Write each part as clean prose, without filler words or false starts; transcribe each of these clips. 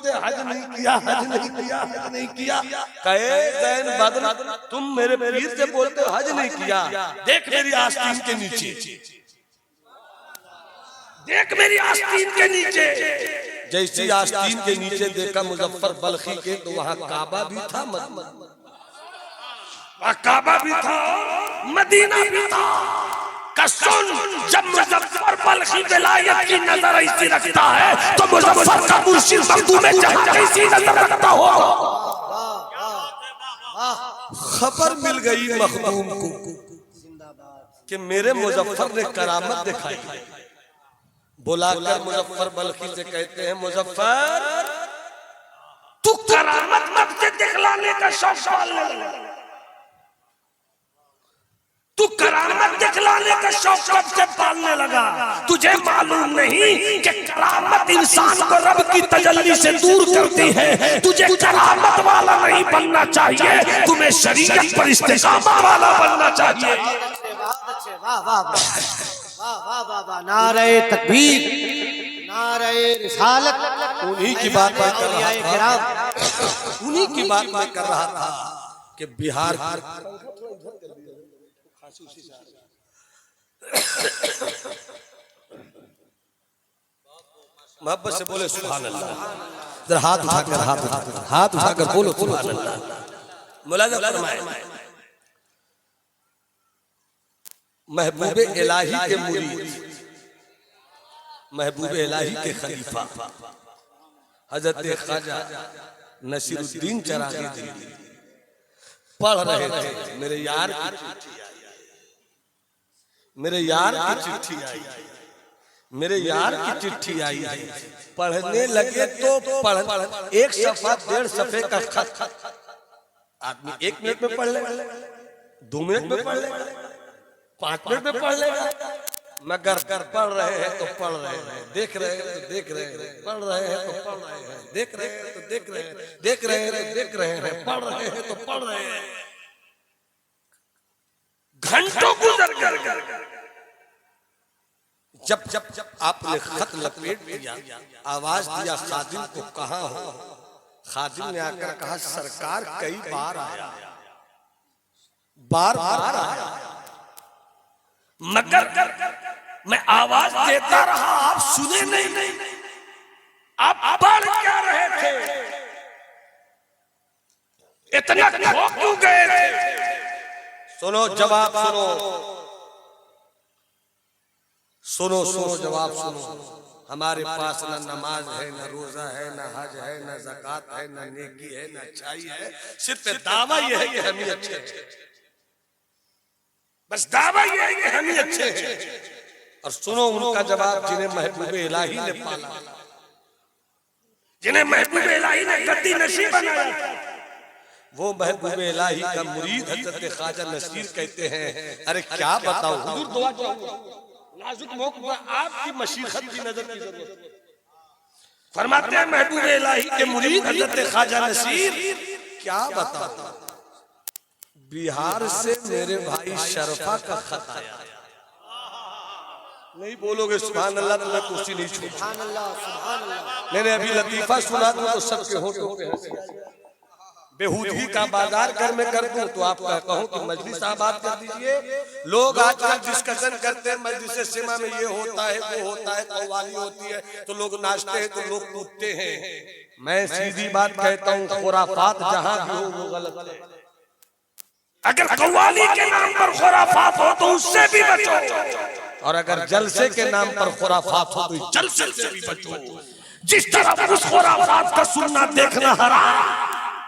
बोलते हज नहीं किया, हज नहीं किया, हज नहीं किया। कहे ज़ैन बद्र तुम मेरे पीर से बोलते हो हज नहीं किया, देख मेरी आस्तीन के नीचे, देख मेरी आस्तीन के नीचे। जैसी आस्तीन के नीचे देखा मुजफ्फर बल्खी के, तो वहां काबा भी था, काबा भी था, मदीना भी था। कसुन जब मुजफ्फर बल्खी विलायत की नजर ऐसी रखता है, तो मुजफ्फर का मुर्शिद मखदूम जहां कैसी नजर रखता हो। खबर मिल गई मखदूम को कि मेरे मुजफ्फर ने करामत दिखाई। बुलाकर मुजफ्फर बल्खी से कहते हैं, मुजफ्फर तू करामत मत दिखलाने का शौक पालने लगा, तू करामत दिखलाने का शौक कब से पालने लगा? तुझे मालूम नहीं कि करामत इंसान को रब की तजल्ली से दूर करती है। तुझे करामत वाला नहीं बनना चाहिए, तुम्हें शरीयत पर इस्तिकामा वाला बनना चाहिए। वाह वाह वाह वाह वाह, नारे तकबीर, नारे रिसालत। उन्हीं की बात मैं कर रहा था, उन्हीं की बात मैं कर रहा था कि बिहार मोहब्बत से बोले सुभान अल्लाह। जरा हाथ उठाकर, हाथ उठाकर बोलो सुभान अल्लाह। मुलाज़ा फरमाए, महबूबे इलाही के मुरीद, महबूबे इलाही के खलीफा हजरत ख्वाजा नसीरुद्दीन चरागी दिल्ली पढ़ रहे थे। मेरे यार की चिट्ठी आई, मेरे यार की चिट्ठी आई, मेरे यार की चिट्ठी आई। पढ़ने लगे तो पढ़ एक सफा 1.5 सफे का खत आदमी 1 मिनट में पढ़ लेगा, 2 मिनट में पढ़ लेगा, 5 मिनट में पढ़ लेगा। मगर पढ़ रहे हैं तो पढ़ रहे हैं, देख रहे हैं तो देख रहे हैं, पढ़ रहे हैं तो पढ़ रहे हैं, देख रहे हैं तो देख रहे हैं, देख रहे हैं तो देख रहे हैं, पढ़ रहे हैं तो पढ़ रहे हैं। घंटों गुजर कर जब जब जब आपने खत लपेट दिया, आवाज दिया खादिम को कहाँ हो। खादिम ने आकर कहा सरकार कई बार आया, बार बार आया, मगर मैं आवाज देता रहा, आप सुने नहीं। आप पढ़ क्या रहे थे, इतना खो क्यों गए थे? सुनो जवाब, सुनो सुनो जवाब सुनो। हमारे पास न नमाज है, न रोजा है, न हज है, न ज़कात है, न नेकी है, न अच्छाई है, सिर्फ दावा ये है कि हम ही अच्छे हैं। बस दावा ये है कि हम ही अच्छे हैं। और सुनो उनका जवाब, जिन्हें महबूबे इलाही ने पाला, जिन्हें महबूबे इलाही ने गद्दी नशीब बनाया, वो महबूबे इलाही का मुरीद हज़रत ख्वाजा नसीर कहते हैं, अरे क्या बताऊं हुजूर, दुआ चाहूं, नाजुक मौके पर आपकी मशीखत की नजर की जरूरत। फरमाते हैं महबूबे इलाही के मुरीद हज़रत ख्वाजा नसीर, क्या बताऊं, बिहार से मेरे भाई शरफा का खत आया। नहीं बोलोगे सुभान अल्लाह तो मैं कुर्सी नहीं छोड़ूंगा। सुभान अल्लाह, सुभान अल्लाह। मैंने अभी लतीफा सुना दूं तो सबके होठों पे हंसी। बेहूदगी का बाजार घर में कर दूं तो आप कहूं कि मजलिस आबाद कर दीजिए। लोग आजकल डिस्कशन करते हैं मजलिस सिमा में, ये होता है वो होता है, कव्वाली होती है तो लोग नाचते हैं तो लोग कूदते हैं। मैं सीधी बात कहता हूँ, खुराफात जहां भी हो वो गलत है। अगर कव्वाली के नाम पर खुराफात हो तो उससे भी बचो, और अगर जलसे के नाम पर खुराफात हो तो जलसे से भी बचो। जिस तरह उस खुराफात का सुनना देखना हराम,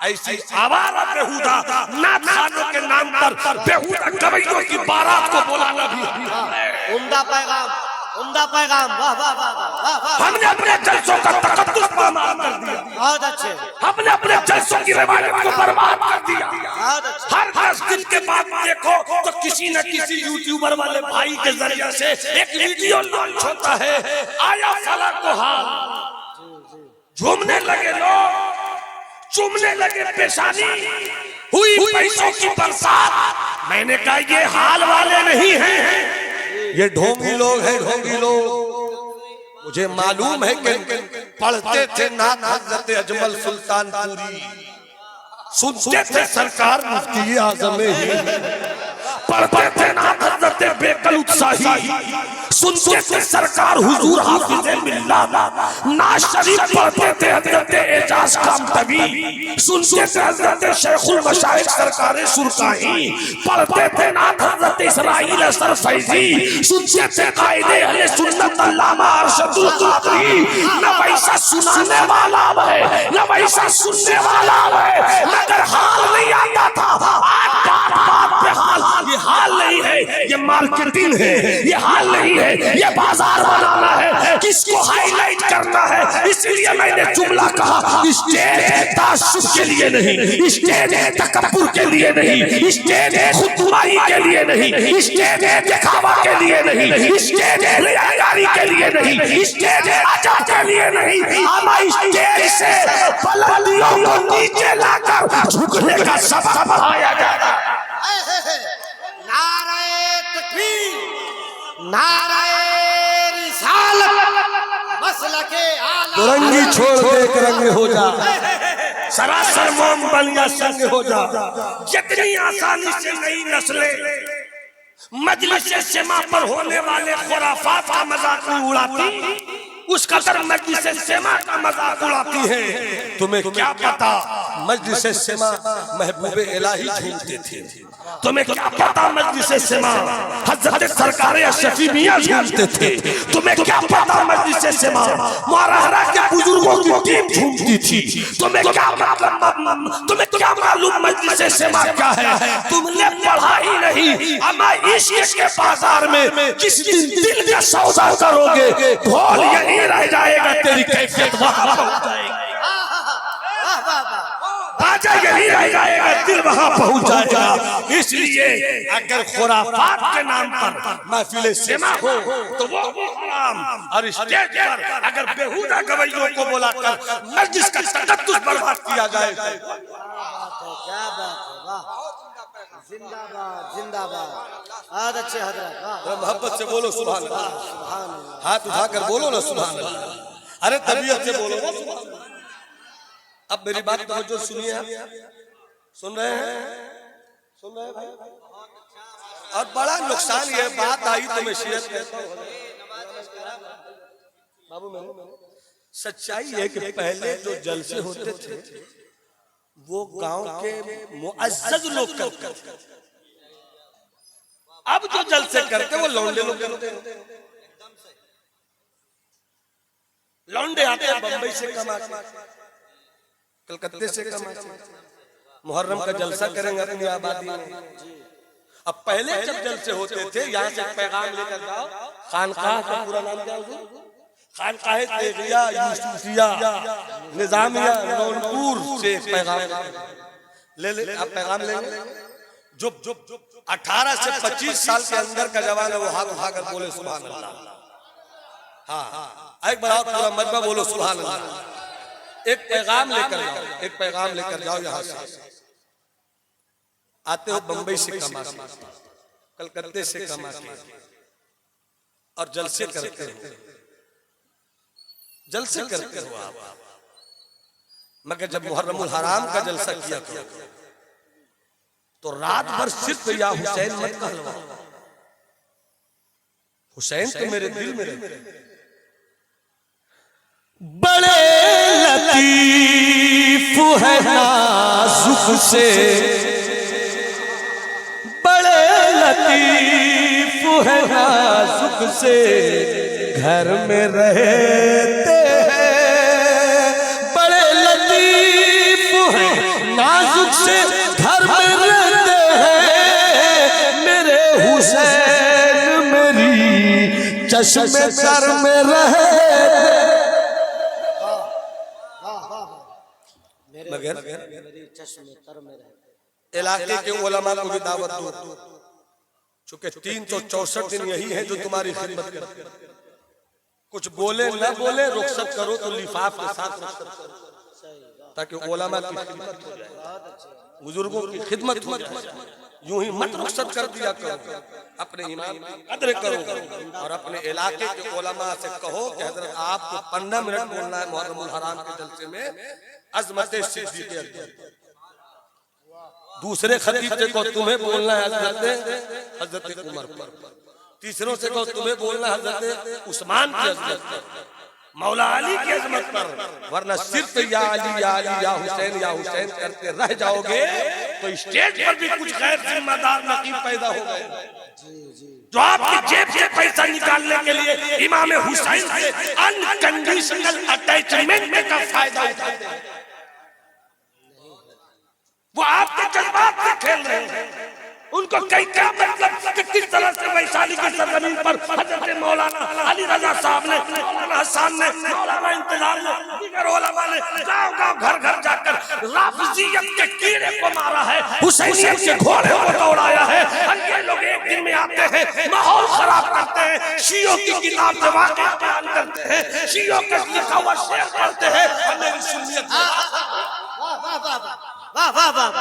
ऐसी आवारा बेहुदा नात खानों के नाम पर बेहुदा गवैयों की बारात को बुलाना भी है। उम्दा पैगाम, उम्दा पैगाम। वाह वाह वाह वाह वाह। हमने अपने जलसों का तकद्दुस बर्बाद कर दिया, बहुत अच्छे। हमने अपने जलसों की रिवायत को बर्बाद कर दिया। बहुत अच्छे। हर 10 दिन के बाद देखो तो किसी न किसी यूट्यूबर वाले भाई के जरिए से एक वीडियो लॉन्च होता है, आया फला को हाल, झूमने लगे लोग, चूमने लगे पेशानी, हुई पैसों की बरसात। मैंने कहा ये हाल वाले नहीं हैं, ये ढोंगी लोग हैं, ढोंगी लोग। मुझे मालूम है कि पढ़ते थे नात हजरत अजमल सुल्तानपुरी, सुनते थे सरकार मुफ्ती आजम पढ़ते थे नात हजरत बेकलूत शाही, सुनते थे सरकार हुजूर हाफिज मिल्लत, नाज शरीफ पढ़ते थे हजरत एजाज कामतवी, सुनते थे हजरत शेखुल मशाइख सरकार सुरकाई, पढ़ते थे नात हजरत इस्राइल असर फैजी, सुनते थे कायदे अहले सुन्नत अल्लामा अरशदुल कादरी। न वैसा सुनाने वाला है न वैसा सुनने वाला है, मगर हाल नहीं आता था। आज बात बात पे हाल, ये हाल नहीं है, ये मार्केटिंग है, ये हाल नहीं है, ये बाजार बनाना है, किसको हाईलाइट करना है। इसलिए मैंने जुमला कहा, स्टेज ताशुब के लिए नहीं, स्टेज तकब्बुर के लिए नहीं, स्टेज खुदकुमाई के लिए नहीं, स्टेज दिखावा के लिए नहीं, स्टेज रियाकारी के लिए नहीं, स्टेज अजब के लिए नहीं। हम स्टेज से बुलंदियों को नीचे लाकर झुकने का सबक बढ़ाया जाएगा। नाराए तकबीर, नाराए रिसालत, मसलके आला रंगी छोड़ दे एक रंग हो जा, सरासर मोम बन या संग हो जा। जितनी आसानी से नई नस्लें मजलिस सेमा पर होने वाले खुराफात का मजाक नहीं उड़ाती, उस कदर मजलिस सेमा का मजाक उड़ाती है। तुम्हें क्या पता मजलिस सेमा महबूबे इलाही झूमते थे, तुम्हें क्या पता मजलिस सेमा हजरत सरकार अशरफी मियां झूमते थे, तुम्हें क्या पता मजलिस सेमा मुआरहरा के बुजुर्गों की टीम झूमती थी, तुम्हें क्या मालूम मजलिस सेमा क्या है। तुमने पढ़ा ही नहीं। अमा इश्क के बाजार में किस दिन दिल का सौदा करोगे, ढोल यही रह जाएगा, तेरी कैफियत वहां पहुंच जाएगी, बाजा यही रह जाएगा, दिल वहां पहुंच जाएगा। इसलिए अगर खुराफात के नाम पर महफिल सेमा हो तो वो हराम, और स्टेज पर अगर बेहुदा गवैयों को बुलाकर मस्जिद का तकद्दुस बर्बाद किया जाए, क्या बात है, वाह, जिंदाबाद जिंदाबाद। आज अच्छे हजरत, वाह, मोहब्बत से बोलो सुभान अल्लाह, सुभान अल्लाह। हाथ उठाकर बोलो ना सुभान अल्लाह, अरे तबीयत से बोलो ना सुभान अल्लाह। अब मेरी बात तवज्जो सुनिए, आप सुन रहे हैं, सुन रहे हैं भाई। और बड़ा नुकसान ये बात आई तो मैं शेयर करता हूं बाबू, मैं सच्चाई है कि पहले जो जलसे होते थे वो गांव के मुअज्जज लोग करते थे, अब जो जलसे करते वो लौंडे लोग करते हैं। लौंडे आते हैं बंबई से कमा के, कलकत्ते से कमा के, मुहर्रम का जलसा करेंगे अपनी आबादी में। अब पहले जब जलसे होते थे, यहाँ से पैगाम लेकर जाओ, खानकाह का पूरा नाम क्या है, खानकाह तेगिया यूसुफिया निजामिया रौनपुर से पैगाम ले आप पैगाम लेंगे। जो 18 से 25 साल के अंदर का जवान है वो हाथ उठाकर बोले सुभान अल्लाह। हाँ, एक बार पूरा मजमा बोलो सुभान अल्लाह। एक पैगाम लेकर जाओ, एक पैगाम लेकर जाओ, यहाँ से आते हो बंबई से कमा के, कलकत्ते से कमा के, और जलसे करते हो, जलसे करते हो आप। मगर जब मुहर्रमुल हराम का जलसा किया तो रात भर सिर्फ या हुसैन मत कहलवा, हुसैन तो मेरे दिल में रहे। बड़े लतीफ है नाजुक से, बड़े लतीफ है नाजुक से, घर में रहते हैं। बड़े लतीफ है नाजुक से, घर में रहते हैं। मेरे हुसैन मेरी चश्मे तर में रहे। मगर मेरी चश्मे तर में रहते। इलाके के उलमा को भी दावत दो, चूंकि 364 दिन यही है जो तुम्हारी खिदमत करते हैं। कुछ बोले न बोले रुखसत करो तो लिफाफ के साथ रुखसत करो। ताकि उलमा की खिदमत हो जाए, बुजुर्गों की खिदमत हो जाए। यूं ही मत रुखसत कर दिया करो, अपने इमाम की कदर करो और अपने इलाके के उलमा से कहो कि हजरत आपको 15 मिनट बोलना है मुहर्रमुल हराम के जलसे में अजमत सिद्दीक़ अकबर। दूसरे खतीब से कहो तुम्हें बोलना है हजरत उमर पर, तीसरों से कहो तुम्हें बोलना है हजरत उस्मान की अजमत पर, मौला अली की अजमत पर, वरना सिर्फ या अली या अली या हुसैन करते रह जाओगे तो स्टेज पर भी कुछ गैर जिम्मेदार नकीब पैदा हो गए जो आपकी जेब से पैसा निकालने के लिए इमाम हुसैन से अनकंडीशनल अटैचमेंट का फायदा उठाते हैं। वो आपके जज्बात से खेल रहे हैं। उनको कई क्या मतलब कि किस तरह से वैशाली की सरजमीन पर हजरत मौलाना अली रजा साहब ने, मौलाना हसन ने, मौलाना इंतजार ने, दीगर उलमा ने गांव-गांव घर-घर जाकर राफिजियत के कीड़े को मारा है, हुसैनियत के घोड़े को दौड़ाया है। और ये लोग एक दिन में आते हैं, माहौल खराब करते हैं, शियों की किताब से वाक़या बयान करते हैं, शियों का लिखा हुआ शेर पढ़ते हैं। और मेरी सुन्नियत वाह वाह वाह वाह वाह वाह वाह,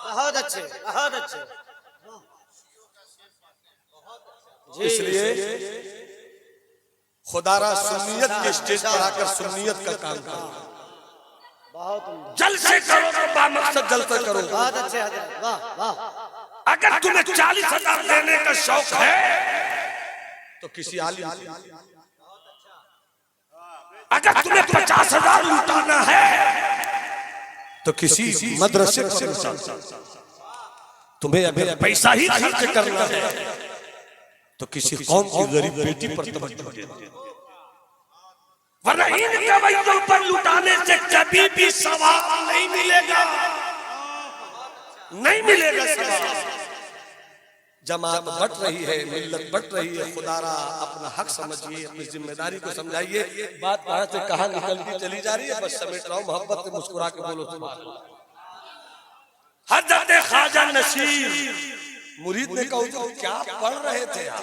बहुत अच्छे, बहुत अच्छे। इसलिए खुदारा सुन्नियत के स्टेज पर आकर सुन्नियत का काम करो, बहुत जलसे करो तो बामकसद जलसा करो। बहुत अच्छे हजरत, वाह वाह। अगर तुम्हें 40,000 देने का शौक है तो किसी आलिम, अगर तुम्हें 50,000 लुटाना है तो किसी मदरसे से लुटाओ। तुम्हें अगर पैसा ही खर्च करना है तो किसी कौम की गरीब बेटी पर तवज्जो दे दो, वरना इन कवैयों पर लुटाने से कभी भी सवाब नहीं मिलेगा, नहीं मिलेगा सवाब। जमात बढ़ रही है, मिल्लत बढ़ रही है, खुदारा अपना हक समझिए, अपनी जिम्मेदारी को समझाइए। बात कहां से कहां निकलती चली जा रही है, बस समेट रहा हूं, मोहब्बत से मुस्कुरा के बोलो सुभान अल्लाह। हजरत ख्वाजा नसीर मुरीद ने कहा तो क्या पढ़ रहे थे आप,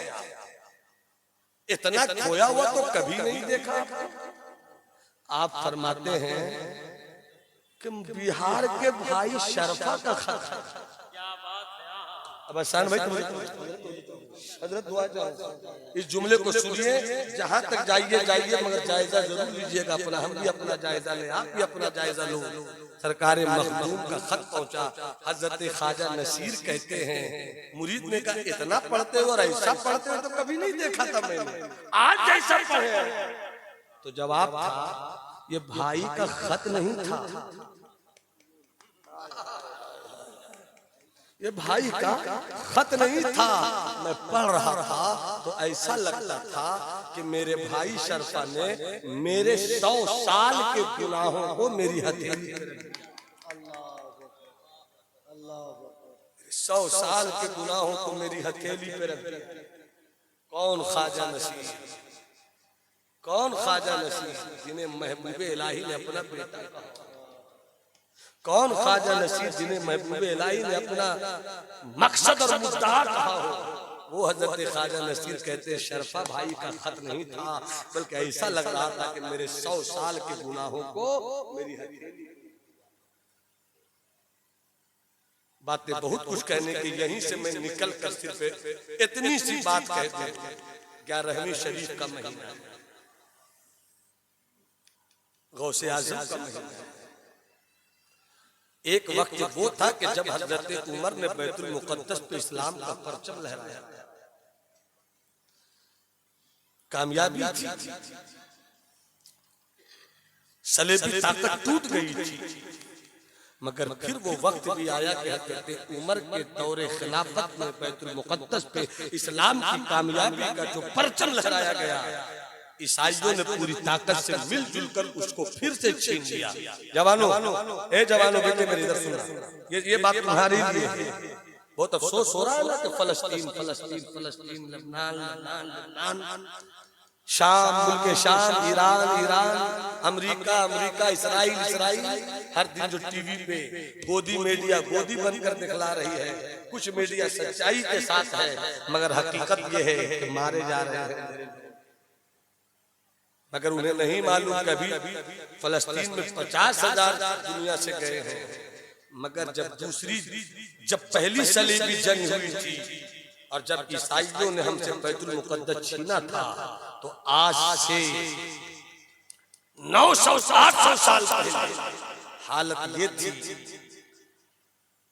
इतना खोया हुआ तो कभी नहीं देखा। आप फरमाते हैं कि बिहार के भाई शरफा का खत। अब आसान भाई हजरत दुआ चाहो, इस जुमले को सुनिए, जहां तक जाइए जाइए, मगर जायजा जरूर लीजिएगा अपना। हम भी अपना जायजा लें, आप भी अपना जायजा लो। सरकारे मखदूम का खत पहुंचा। हजरत ख्वाजा नसीर कहते हैं मुरीद ने कहा इतना पढ़ते हो और ऐसा पढ़ते हो तो कभी नहीं देखा था मैंने, आज जैसा पढ़े। तो जवाब था ये भाई का खत नहीं था, ये भाई का खत नहीं था। मैं पढ़ रहा था तो ऐसा लगता था कि मेरे भाई शरफा ने मेरे 100 साल के गुनाहों को मेरी हथेली, 100 साल के गुनाहों को मेरी हथेली पे रख दिया। कौन ख्वाजा नसीर, कौन ख्वाजा नसीर जिन्हें महबूब इलाही ने अपना बेटा कहा, कौन ख्वाजा नसीर जिन्हें महबूब इलाही ने अपना मकसद और मुद्दा कहा हो। वो हजरत ख्वाजा नसीर कहते शरफा भाई का खत नहीं था, बल्कि ऐसा लग रहा था कि मेरे 100 साल के गुनाहों को मेरी हथेली। बातें बहुत कुछ कहने की, यहीं से मैं निकल कर सिर्फ इतनी सी बात कहते हैं। 11वीं शरीफ का महीना, गौसे आज़म का महीना। एक वक्त वो था कि जब हजरत उमर ने बैतुल मुक़द्दस पे इस्लाम का परचम लहराया, कामयाबी थी, सलेबी ताकत टूट गई थी। मगर फिर वो वक्त भी आया कि हजरत उमर के दौरे खिलाफत में बैतुल मुक़द्दस पे इस्लाम की कामयाबी का जो परचम लहराया गया, ईसाइयों ने पूरी ताकत से मिलजुल कर उसको फिर से छीन लिया। जवानों, ए जवानों, बेटे मेरी इधर सुनना, ये बात तुम्हारी लिए। बहुत अफसोस हो रहा है ना कि फलस्तीन फलस्तीन फलस्तीन, लबनान लबनान लबनान, शाम मुल्क शाम, Iran Iran, America America, Israel Israel. हर दिन जो टीवी पे गोदी मीडिया गोदी बनकर दिखला रही है, कुछ मीडिया सच्चाई के साथ है, मगर हकीकत ये है कि मारे जा रहे हैं, मगर उन्हें नहीं मालूम कभी फलस्तीन में 50,000 दुनिया से गए हैं। मगर जब पहली सलीबी जंग हुई थी और जब ईसाइयों ने हमसे बैतुल मुकद्दस छीना था, तो आज से 900-800 साल पहले हालत ये थी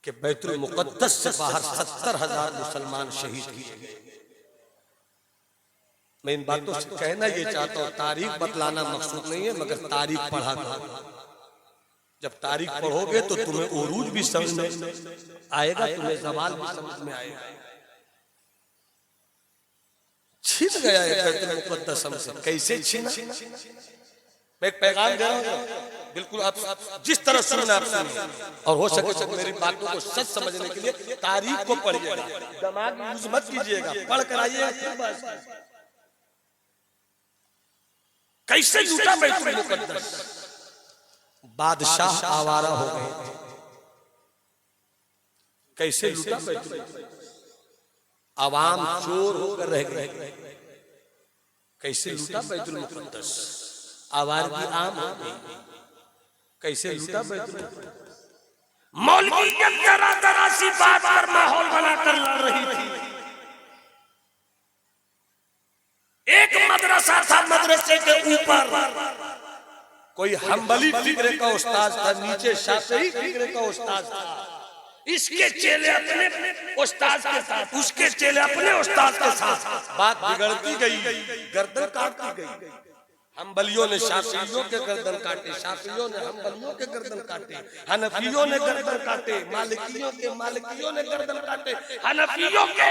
कि बैतुल मुकद्दस से बाहर 70,000 मुसलमान शहीद किए गए। मैं इन बातों से कहना ये चाहता हूँ, तारीख बतलाना मकसूद नहीं है, मगर तारीख पढ़ा करो। जब तारीख पढ़ोगे तो तुम्हें उरूज भी समझ में आएगा, तुम्हें ज़वाल भी समझ में आएगा। छीन गया है बैतुल मुकद्दस हमसे, कैसे छीना? मैं एक पैगाम दे रहा हूँ, बिल्कुल आप जिस तरह सुनना आप सुनिए, और हो सके तो मेरी बातों को सच समझने के लिए तारीख को पढ़िएगा, दिमाग यूज मत कीजिएगा, पढ़ कर आइएगा। कैसे लूटा बैतुल मुकद्दस? बादशाह आवारा हो गए थे। कैसे लूटा बैतुल मुकद्दस? आवाम चोर होकर रह गए। कैसे लूटा बैतुल मुकद्दस? आवारगी आम हो गई। कैसे लूटा बैतुल मुकद्दस? मौलवियत तरह सी बात पर माहौल बनाकर लड़ रही थी। एक मदरसा था, मदरसे के ऊपर कोई हम्बली फिक्रे का उस्ताद था, नीचे शाफी फिक्रे का उस्ताद था। इसके चेले अपने उस्ताद के साथ, उसके चेले अपने उस्ताद के साथ, बात बिगड़ती गई, गर्दन काटती गई। हम्बलियों ने शाफियों के गर्दन काटे, शाफियों ने हम्बलियों के गर्दन काटे, हनफियों ने गर्दन काटे, मालिकियों ने गर्दन काटे, हनफियों के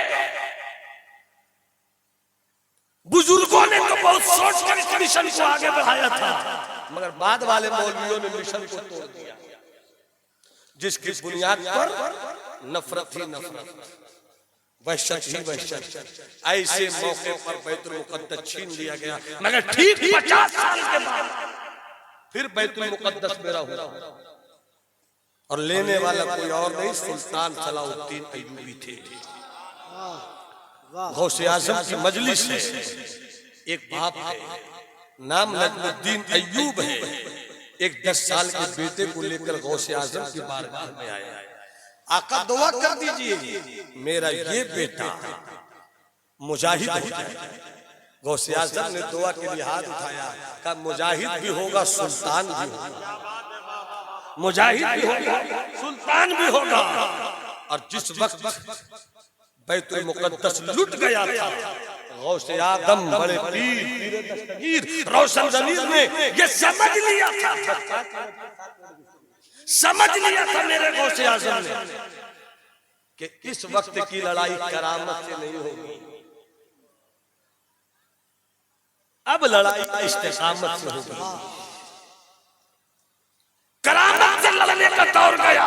बुजुर्गों ने तो बहुत सोच कर इस मिशन को आगे बढ़ाया था, मगर बाद वाले मौलवियों ने मिशन को तोड़ दिया, जिसकी बुनियाद पर नफरत ही नफरत, वहशत ही वहशत। ऐसे मौके पर बैतुल मुकद्दस छीन लिया गया। मगर ठीक 50 साल के बाद फिर बैतुल मुकद्दस मेरा हुआ, और लेने वाला कोई और नहीं, सुल्तान सलाउद्दीन अय्यूबी थे। गौसे आज़म की मजलिस है, एक बाप है, नाम नजमुद्दीन अय्यूब है, एक 10 साल के बेटे को लेकर गौसे आज़म की बारगाह में आया। आका दुआ कर दीजिए मेरा ये बेटा मुजाहिद हो जाए। गौसे आज़म ने दुआ के लिए हाथ उठाया, कहा मुजाहिद भी होगा, सुल्तान भी होगा, मुजाहिद भी होगा, सुल्तान भी होगा। और जिस वक्त बैतुल मुकद्दस लुट गया था, गौसे आज़म बड़े पीर दस्तगीर रोशन ज़मीर ने ये समझ लिया था मेरे गौसे आज़म ने कि इस वक्त की लड़ाई करामत से नहीं होगी, अब लड़ाई इस्तिकामत से होगी। करामत से लड़ने का दौर गया।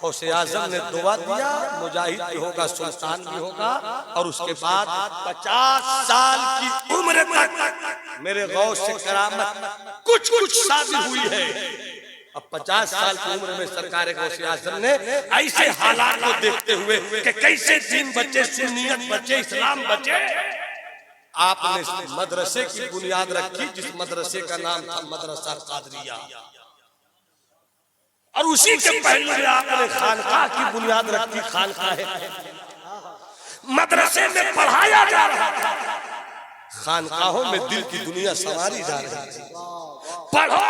गौसे आज़म ने दुआ दिया, मुजाहिद भी होगा, सुल्तान भी होगा, और उसके बाद 50 साल की उम्र तक मेरे गौस से करामत कुछ शादी हुई है। अब 50 साल की उम्र में सरकार गौसे आज़म ने ऐसे हालात को देखते हुए कि कैसे दीन बचे, सुन्नियत बचे, इस्लाम बचे, आपने मदरसे की बुनियाद रखी, जिस मदरसे का नाम था मदरसा कादरिया, और उसी के पहले में आपने खानकाह की बुनियाद रखी। खानकाह है, मदरसे में पढ़ाया जा रहा था, खानकाहों में दिल की दुनिया संवारी जा रही थी। पढ़ो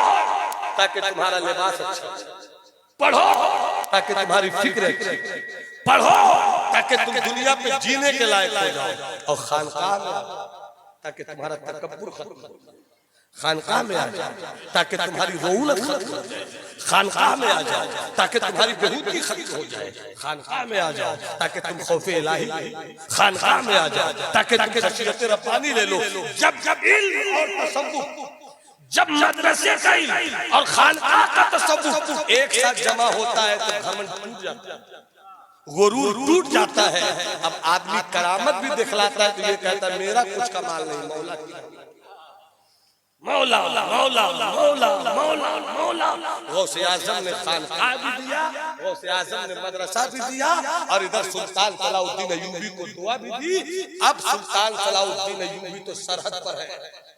ताकि तुम्हारा लिबास अच्छा, पढ़ो ताकि तुम्हारी फिक्र अच्छी, पढ़ो ताकि तुम दुनिया पे जीने के लायक हो जाओ, और खानकाह में ताकि तुम्हारा तकब्बुर खत्म हो, खानकाह में आ जाओ ताकि तुम्हारी रौनक खत्म हो जाए, खानकाह में आ जाओ ताकि तुम्हारी बेहूदगी खत्म हो जाए, खानकाह में आ जाओ ताकि तुम खौफे इलाही, खानकाह में आ जाओ ताकि तुम खशियत रब्बानी ले लो। जब इल्म और तसव्वुफ, जब मदरसे का इल्म और खानकाह का तसव्वुफ एक साथ जमा होता है तो घमंड टूट जाता है, गुरूर टूट जाता है। अब आदमी करामत भी दिखलाता है तो ये कहता है मेरा कुछ कमाल नहीं, मौला की, मौला मौला मौला मौला मौला। गौसे आजम ने खानकाह भी दिया, गौसे आजम ने मदरसा भी दिया, और इधर सुल्तान सलाउद्दीन अय्यूबी को दुआ भी दी। अब सुल्तान सलाउद्दीन अय्यूबी तो सरहद पर है।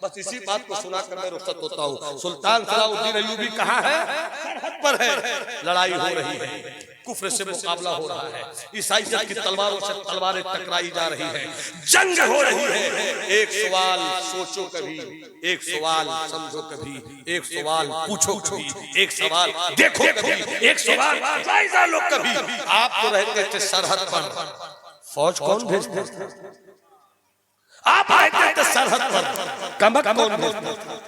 बस इसी बात को सुनाकर मैं रुखसत होता हूँ। सुल्तान सलाउद्दीन अय्यूबी कहाँ है? सरहद पर है। लड़ाई हो रही है, कुफ्र से मुकाबला हो रहा है, ईसाइयत की तलवारों से तलवारें टकराई जा रही है, जंग हो रही है। एक सवाल सोचो कभी, एक सवाल समझो कभी, एक सवाल पूछो कभी, एक सवाल देखो कभी, एक सवाल जायजा लो कभी। आप तो रहते थे सरहद पर, फौज कौन भेजता था? आप रहते थे सरहद पर, कमक कौन भेजता था?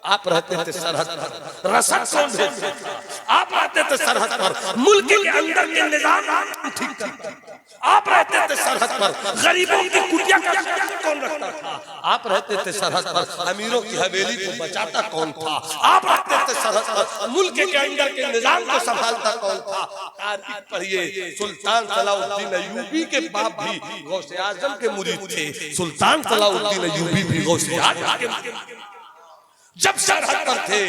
आप रहते थे सरहद पर, रसद कौन भेजता था? आप रहते थे सरहद पर, मुल्क के अंदर के निजाम ठीक करता था। आप रहते थे सरहद पर, गरीबों की कुटिया का कौन रखता था? आप रहते थे सरहद पर, अमीरों की हवेली को बचाता कौन था? आप रहते थे सरहद पर, मुल्क के अंदर के निजाम को संभालता कौन था? तारीख पढ़िए, सुल्तान सलाउद्दीन अय्यूबी के बाप भी गौसे आजम के मुरीद थे। सुल्तान सलाउद्दीन अय्यूबी भी गौसे आजम के जब सरहद पर थे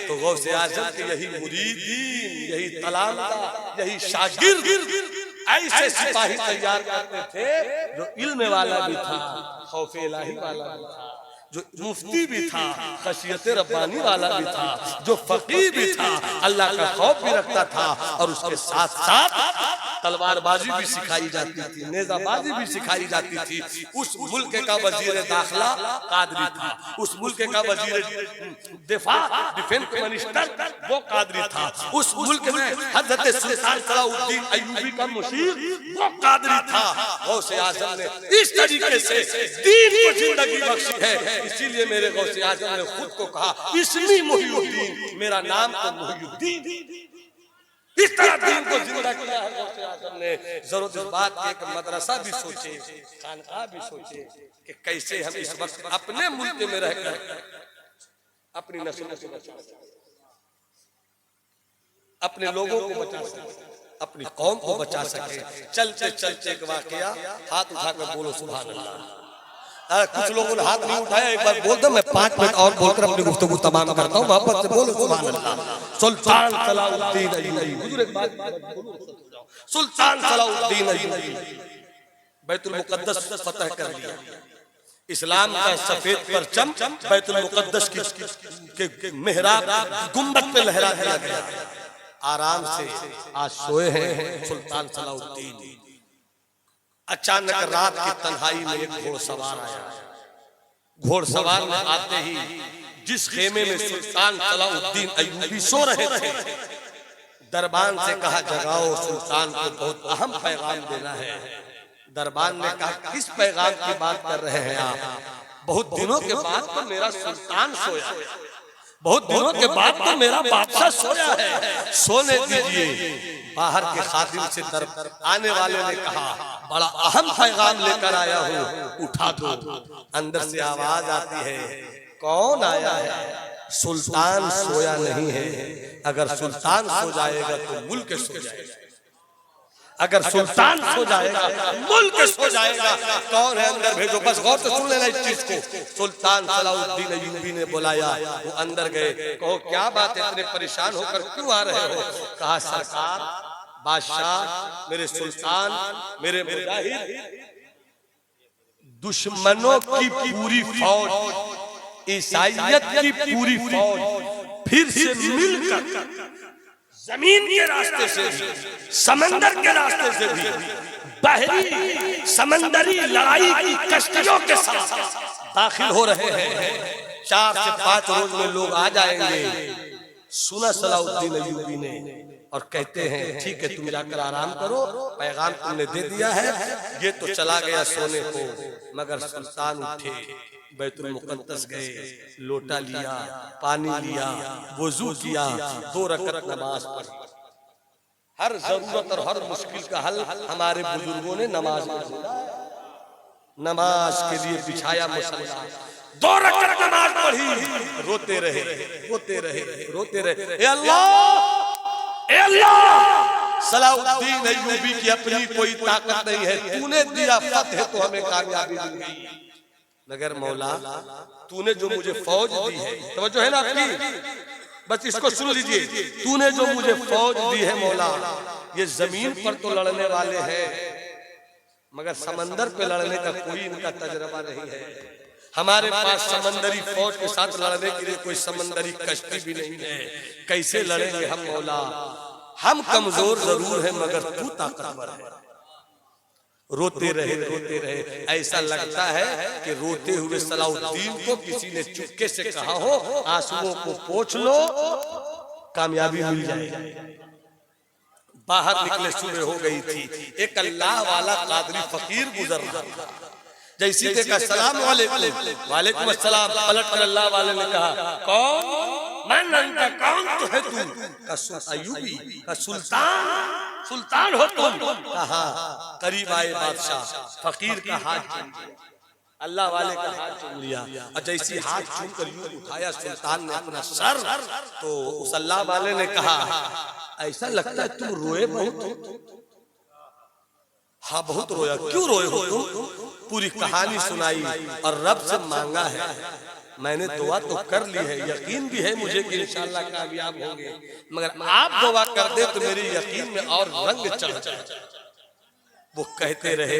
तो गौसे आजम के यही मुरीदीन, यही तलामदा, यही शागिर्द ऐसे सिपाही तैयार करते थे जो इल्म वाला भी था, खौफ इलाही वाला भी था, जो मुफ्ती भी था, खशियत रब्बानी वाला भी था, जो फकीह भी था, अल्लाह का खौफ भी रखता था, और उसके साथ साथ तलवारबाजी भी सिखाई जाती थी, नेजाबाजी भी सिखाई जाती थी। उस मुल्क का वजीर दाखिला कादरी था, उस मुल्क का वजीर दिफा डिफेंस मिनिस्टर वो कादरी था, उस मुल्क में हजरत सुल्तान सलाउद्दीन अय्यूबी का मुशीर वो कादरी था। गौसे आजम ने इस तरीके से दीन को जिंदगी बख्शी है। इसीलिए मेरे गौसे आजम ने खुद को कहा, इस्मी मुहियुद्दीन, मेरा नाम तो मुहियुद्दीन। इस तरह दीन को जिंदा किया है गौसे आजम ने। जरूरत इस बात की एक मदरसा भी सोचे, खानकाह भी सोचे कि कैसे हम इस वक्त अपने मुल्क में रहकर अपनी नस्लों को बचा सकें, अपने लोगों को बचा सकें, अपनी कौम को बचा सके। चलते चलते एक वाकया, हाथ उठाकर बोलो सुभान अल्लाह। कुछ लोगों ने हाथ नहीं उठाया, एक बार बोल दो, मैं 5 मिनट और बोलकर अपनी गुफ्तगू तमाम करता हूँ। मोहब्बत से बोलो सुभान अल्लाह। सुल्तान सलाउद्दीन अय्यूबी, सुल्तान सलाउद्दीन अय्यूबी बैतुल मुकद्दस फतह कर लिया। इस्लाम का सफेद परचम बैतुल मुकद्दस के मेहराब गुंबद पे लहरा दिया गया। आराम से आज सोए हैं सुल्तान सलाउद्दीन। अचानक रात की तन्हाई में एक घोड़सवार आया। घोड़सवार में आते ही जिस खेमे में सुल्तान सलाउद्दीन अय्यूबी सो रहे थे, दरबान से कहा, जगाओ, सुल्तान को बहुत अहम पैगाम देना है। दरबान ने कहा, किस पैगाम की बात कर रहे हैं आप? बहुत दिनों के बाद तो मेरा सुल्तान सोया, बहुत दिनों के बाद तो मेरा बादशाह सोया है, सोने दीजिए। बाहर के खादिम से आने वाले ने कहा, बड़ा अहम पैगाम लेकर आया हूँ, उठा दो। अंदर से आवाज आती है, कौन आया है? सुल्तान सोया नहीं है। अगर सुल्तान सो जाएगा तो मुल्क सो जाएगा, अगर सुल्तान सो जाएगा मुल्क सो जाएगा। कौन है? अंदर भेजो। बस गौर से सुन लेना इस चीज को। सुल्तान सलाउद्दीन अय्यूबी ने बुलाया, वो अंदर गए। कहो, क्या बात है, इतने परेशान होकर क्यों आ रहे हो? कहा, सरकार, बादशाह, मेरे सुल्तान, मेरे मुजाहिद, दुश्मनों की पूरी फौज, ईसाइयत की पूरी फौज फिर से मिलकर जमीन के रास्ते से भी, समंदर के रास्ते से भी, बहरी समंदरी लड़ाई की कश्तियों के साथ दाखिल हो रहे हैं। 4 से 5 रोज में लोग आ जाएंगे। सुना सलाउद्दीन अय्यूबी ने, और कहते हैं, ठीक है, तुम जाकर आराम करो, पैगाम तुमने दे दिया है। ये तो चला गया सोने को, मगर सुल्तान उठे, बैतुल मुकद्दस गए, लोटा लिया, पानी लिया, वुजू किया, 2 रकअत नमाज पढ़ी। हर जरूरत और हर मुश्किल का हल हमारे बुजुर्गों ने नमाज में दिया। नमाज के लिए बिछाया मुसल्ला, 2 रकअत नमाज पढ़ी, रोते रहे, रोते रहे, रोते रहे। ए अल्लाह, ए अल्लाह, सलाउद्दीन अय्यूबी की अपनी कोई ताकत नहीं है, तूने दिया फतह तो हमें कामयाबी मिल गई। मगर मौला तूने जो मुझे फौज दी है, तवज्जो है ना आपकी, बस इसको सुन लीजिए, तूने जो मुझे फौज दी है मौला, ये जमीन पर तो लड़ने वाले हैं मगर समंदर पे लड़ने का कोई इनका तजर्बा नहीं है। हमारे पास समंदरी फौज के साथ लड़ने के लिए कोई समंदरी कश्ती भी नहीं है, कैसे लड़ेंगे हम मौला? हम कमजोर जरूर हैं मगर तू ताकतवर है। रोते रहे, ऐसा लगता है कि रोते हुए सलाउद्दीन को किसी ने चुपके से कहा हो आंसुओं को पोंछ लो, कामयाबी मिल जाएगी। बाहर निकले सुबह हो गई थी, एक अल्लाह वाला कादरी फकीर गुजर रहा था। जैसी देखा सलाम वालेकुम अस्सलाम, पलट कर अल्लाह वाले ने कहा कौन? मैं नंदा, कौन तो है तू? का अयूबी, का सुल्तान हो तुम? कहा करीब आए बादशाह, फकीर का हाथ चूम लिया, अल्लाह वाले का हाथ चूम लिया, और जैसी हाथ चूम कर यूं उठाया सुल्तान ने अपना सर, तो उस अल्लाह वाले ने कहा ऐसा लगता है तुम रोए बहुत। हाँ बहुत रोया। क्यों रोए हो तुम? पूरी कहानी सुनाई और रब से मांगा है, मैंने दुआ तो कर ली है, यकीन भी है मुझे कि इंशाअल्लाह कामयाब होंगे, मगर आप दुआ कर दे तो मेरी यकीन में और रंग चढ़ जाए। वो कहते रहे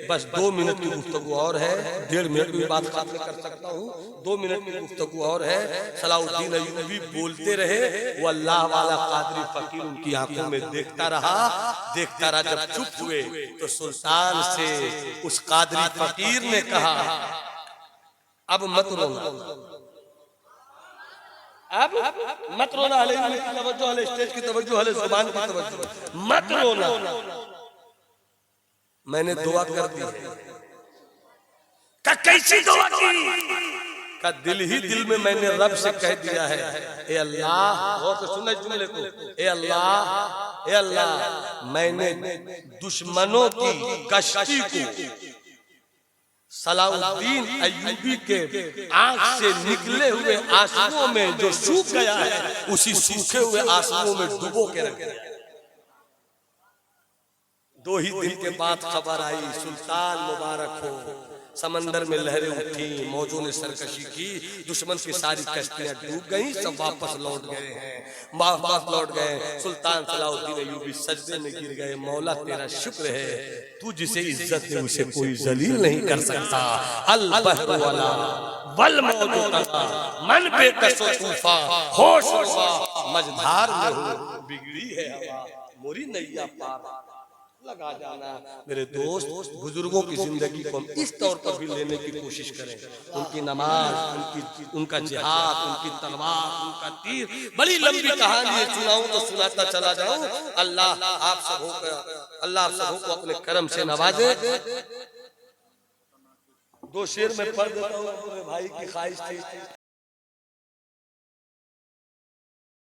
बस 2 मिनट की गुफ्तगू और है, 1.5 मिनट की बात मैं कर सकता हूँ, 2 मिनट की गुफ्तगू और है। सलाउद्दीन अय्यूबी बोलते रहे, वो अल्लाह वाला कादरी फकीर उनकी आंखों में देखता रहा। जब चुप हुए तो सुल्तान से उस कादरी फकीर ने कहा अब मत रोना, अब मत रोना, स्टेज की तवज्जो, जुबान की तवज्जो, मत रोना, मैंने दुआ कर दी। कैसी दुआ की? का दिल ही दिल में मैंने रब से कह दिया है, ए अल्लाह, और तो सुनना जुमले को, ए अल्लाह, मैंने दुश्मनों की कश्ती को सलाउद्दीन अय्यूबी के आंख से निकले हुए आंसुओं में जो सूख गया है, उसी सूखे हुए आंसुओं में डुबो के रख दिया। 2 ही दिन के बाद खबर आई, सुल्तान मुबारक हो, समंदर में लहरें उठी, मौजों ने सरकशी की, दुश्मन की सारी कश्तियां डूब गईं, सब वापस लौट गए हैं, वापस लौट गए। सुल्तान सलाउद्दीन अय्यूबी सजदे में गिर गए, मौला तेरा शुक्र है, तू जिसे इज्जत दे उसे कोई जलील नहीं कर सकता। अल बहर वाला वल मौजू तका मन पे कसो तूफा, होश हुआ मझधार में हो, बिगड़ी है हवा, मोरी नैया पार लगा जाना। मेरे दोस्त, बुजुर्गों की जिंदगी को इस तौर पर भी लेने की कोशिश करें। उनकी नमाज, उनका जिहाद, उनकी तलवार, उनका तीर, बड़ी लंबी कहानी सुनाऊं तो सुनाता चला जाऊं। अल्लाह आप सबों को अपने करम से नवाजे। 2 शेर में पढ़ देता हूँ, भाई की ख्वाहिश थी।